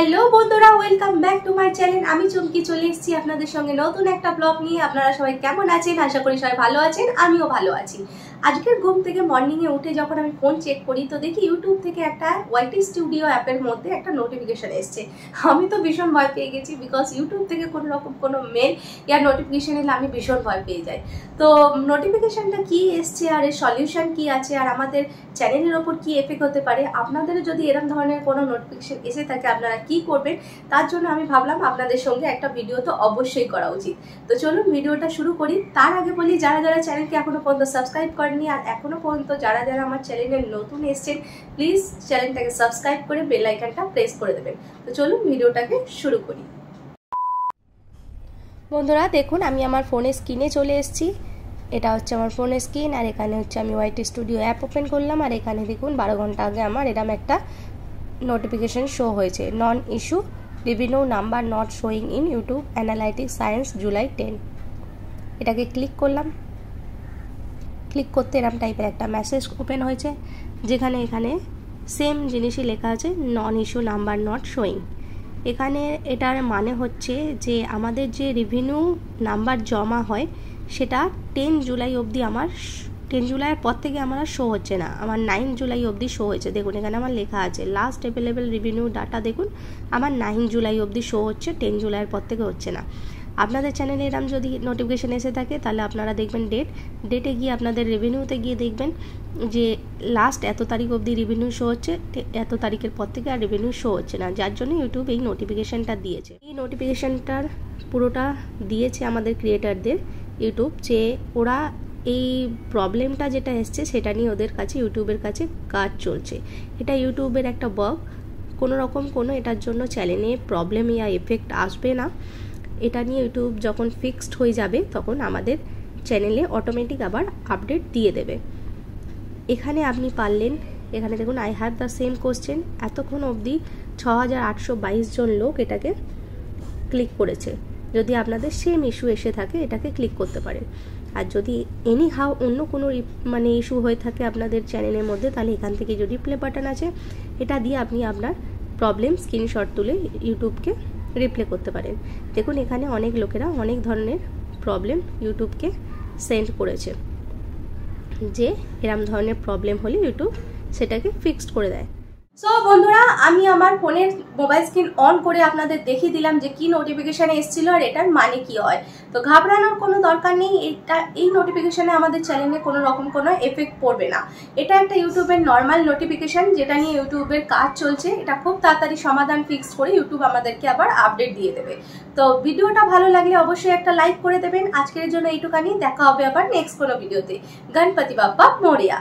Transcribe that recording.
Hello বন্ধুরা, welcome back to my channel. আমি চুমকি চলে এসেছি আপনাদের সঙ্গে নতুন একটা ব্লগ নিয়ে। আপনারা সবাই কেমন আছেন? আশা করি সবাই ভালো আছেন, আমিও ভালো আছি। আজকের ঘুম থেকে মর্নিংয়ে উঠে যখন আমি ফোন চেক করি তো দেখি ইউটিউব থেকে একটা ওয়াইটি স্টুডিও অ্যাপের মধ্যে একটা নোটিফিকেশন এসছে। আমি তো ভীষণ ভয় পেয়ে গেছি, বিকজ ইউটিউব থেকে কোনো রকম কোনো মেল ইয়া নোটিফিকেশন এলে আমি ভীষণ ভয় পেয়ে যাই। তো নোটিফিকেশনটা কি এসছে আর এর সলিউশন কি আছে আর আমাদের চ্যানেলের ওপর কি এফেক্ট হতে পারে, আপনাদেরও যদি এরকম ধরনের কোনো নোটিফিকেশন এসে থাকে আপনারা কি করবেন, তার জন্য আমি ভাবলাম আপনাদের সঙ্গে একটা ভিডিও তো অবশ্যই করা উচিত। তো চলুন ভিডিওটা শুরু করি। তার আগে বলি, যারা যারা চ্যানেলকে এখনো পর্যন্ত সাবস্ক্রাইব করেননি আর এখনো পর্যন্ত যারা যারা আমার চ্যানেলে নতুন এসেছেন, প্লিজ চ্যানেলটাকে সাবস্ক্রাইব করে বেল আইকনটা প্রেস করে দেবেন। তো চলুন ভিডিওটাকে শুরু করি। বন্ধুরা দেখুন, আমি আমার ফোনের স্ক্রিনে চলে এসেছি। এটা হচ্ছে আমার ফোনের স্ক্রিন আর এখানে হচ্ছে আমি ওয়াইটি স্টুডিও অ্যাপ ওপেন করলাম। আর এখানে দেখুন 12 ঘন্টা আগে আমার এরকম একটা নোটিফিকেশন শো হয়েছে, non issue revenue number not showing in YouTube analytics science July 10। এটাকে ক্লিক করলাম। ক্লিক করতে এরকম টাইপের একটা মেসেজ ওপেন হয়েছে, যেখানে এখানে সেম জিনিসই লেখা আছে, নন ইস্যু নাম্বার নট শোয়িং। এখানে এটার মানে হচ্ছে যে আমাদের যে রেভিনিউ নাম্বার জমা হয় সেটা 10 জুলাই অবধি আমার 10 জুলাইয়ের পর থেকে আমার আর শো হচ্ছে না, আমার 9 জুলাই অবধি শো হয়েছে। দেখুন এখানে আমার লেখা আছে লাস্ট অ্যাভেলেবেল রেভিনিউ ডাটা। দেখুন আমার 9 জুলাই অবধি শো হচ্ছে, 10 জুলাইয়ের পর থেকে হচ্ছে না। আপনাদের চ্যানেলে এরকম যদি নোটিফিকেশান এসে থাকে তাহলে আপনারা দেখবেন ডেটে গিয়ে আপনাদের রেভিনিউতে গিয়ে দেখবেন যে লাস্ট এত তারিখ অবধি রেভিনিউ শো হচ্ছে, এত তারিখের পর থেকে আর রেভিনিউ শো হচ্ছে না, যার জন্য ইউটিউব এই নোটিফিকেশানটা দিয়েছে। এই নোটিফিকেশানটার পুরোটা দিয়েছে আমাদের ক্রিয়েটারদের ইউটিউব, যে ওরা এই প্রবলেমটা যেটা এসছে সেটা নিয়ে ওদের কাছে ইউটিউবের কাছে কাজ চলছে। এটা ইউটিউবের একটা বাগ, কোনো রকম কোনো এটার জন্য চ্যানেলে প্রবলেম ইয়া এফেক্ট আসবে না। এটা নিয়ে ইউটিউব যখন ফিক্সড হয়ে যাবে তখন আমাদের চ্যানেলে অটোমেটিক আবার আপডেট দিয়ে দেবে। এখানে আপনি পারলেন, এখানে দেখুন I have the same question, এতক্ষণ অবধি 6822 জন লোক এটাকে ক্লিক করেছে। যদি আপনাদের সেম ইস্যু এসে থাকে এটাকে ক্লিক করতে পারেন। আর যদি এনি হাউ অন্য কোনো ইস্যু হয়ে থাকে আপনাদের চ্যানেলের মধ্যে, তাহলে এখান থেকে যে রিপ্লে বাটন আছে এটা দিয়ে আপনি আপনার প্রবলেম স্ক্রিনশট তুলে ইউটিউবকে রিপ্লে করতে পারেন। দেখুন এখানে অনেক লোকেরা অনেক ধরনের প্রবলেম ইউটিউবকে সেন্ড করেছে, যে এরম ধরনের প্রবলেম হলে ইউটিউব সেটাকে ফিক্সড করে দেয়। সো বন্ধুরা, আমি আমার ফোনের মোবাইল স্ক্রিন অন করে আপনাদের দেখিয়ে দিলাম যে কি নোটিফিকেশান এসেছিল আর এটার মানে কি হয়। তো ঘাবড়ানোর কোনো দরকার নেই, এই নোটিফিকেশানে আমাদের চ্যানেলে কোনো রকম কোনো এফেক্ট পড়বে না। এটা একটা ইউটিউবের নর্মাল নোটিফিকেশান, যেটা নিয়ে ইউটিউবের কাজ চলছে। এটা খুব তাড়াতাড়ি সমাধান ফিক্সড করে ইউটিউব আমাদেরকে আবার আপডেট দিয়ে দেবে। তো ভিডিওটা ভালো লাগলে অবশ্যই একটা লাইক করে দেবেন। আজকের জন্য এইটুখানি, দেখা হবে আবার নেক্সট কোনো ভিডিওতে। গণপতি বাপ্পা মোরিয়া।